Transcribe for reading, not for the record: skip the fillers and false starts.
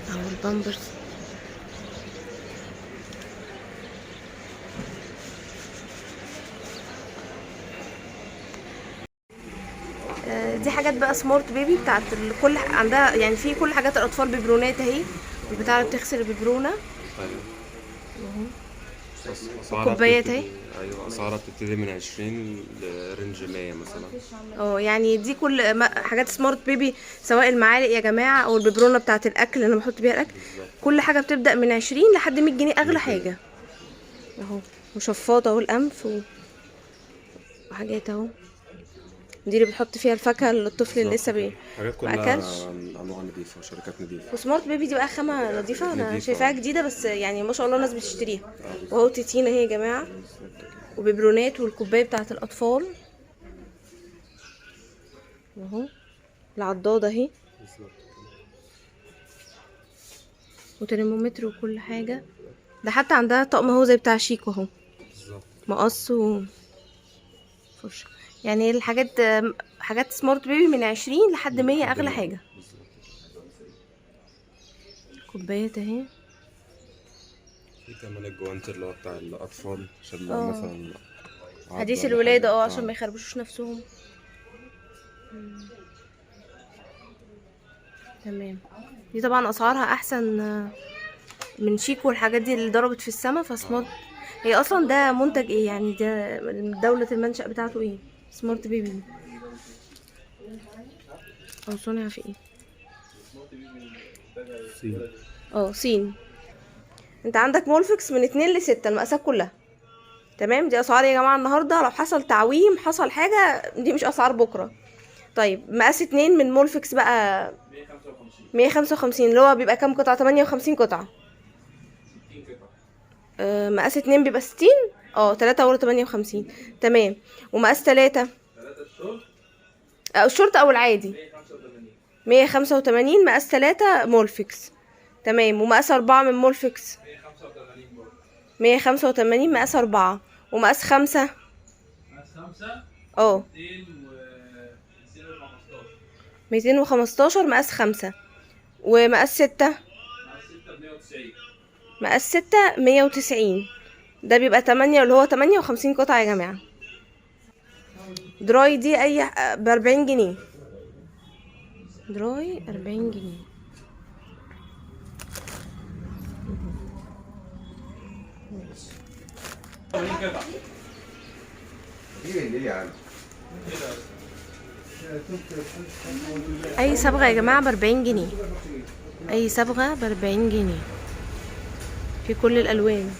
اهو البامبرز. دي حاجات بقى سمارت بيبي بتاعت كل عندها يعني، في كل حاجات الاطفال، ببرونات اهي، البتاعه اللي بتغسل الببرونه اسعارها كوبايات اهي. ايوه اسعارها بتبتدي من 20 لرينج 100 مثلا. يعني دي كل حاجات سمارت بيبي، سواء المعالق يا جماعه او الببرونه بتاعه الاكل اللي انا بحط بيها الاكل، كل حاجه بتبدا من 20 لحد 100 جنيه اغلى حاجه اهو. وشفاطه اهو الانف وحاجات اهو، دي اللي بتحط فيها الفاكهه للطفل اللي لسه حاجات ما كلها اكلش. انواع نظيفه وشركات نظيفه. وسمارت بيبي دي بقى خامة نظيفة، انا نضيفة شايفاها جديدة بس يعني ما شاء الله الناس بتشتريها. وهو تيتينا اهي يا جماعة، وببرونات، والكوباية بتاعة الاطفال اهو، العضادة اهي، وترمومتر وكل حاجة. ده حتى عندها طقم اهو زي بتاع شيكو اهو، مقص وفرشة. يعني الحاجات حاجات سمارت بيبي من 20 لحد 100 اغلى حاجة. كوبايات اهي. في كمان الجوانتي اللي هو بتاع الاطفال عشان لو مثلا حديث ولا الولادة حاجه. عشان ما يخربشوش نفسهم. تمام. دي طبعا اسعارها احسن من شيكو والحاجات دي اللي ضربت في السما. فسمارت هي اصلا ده منتج ايه يعني؟ ده دولة المنشأ بتاعته ايه؟ سمارت بيبي او صنع في ايه؟ صين. انت عندك مولفكس من 2 ل6 المقاسات كلها. تمام. دي اسعار يا جماعة النهاردة، لو حصل تعويم حصل حاجة دي مش اسعار بكرة. طيب مقاس 2 من مولفكس بقى 155، اللي هو بيبقى كام قطعة؟ 58 قطعة. مقاس 2 بيبقى 60. 3 ورا 58. تمام. ومقاس 3 الشورت او العادي 185 مقاس 3 مولفكس. تمام. ومقاس 4 من مولفكس 185 مقاس 4. ومقاس 5 اه 215 مقاس 5. ومقاس 6 مقاس 6 190. ده بيبقى 8 اللي هو 58 قطعة يا جماعة. دراي دي اي ب40 جنيه. دراي 40 جنيه. اي صبغة يا جماعة ب40 جنيه. اي صبغة ب40 جنيه في كل الالوان.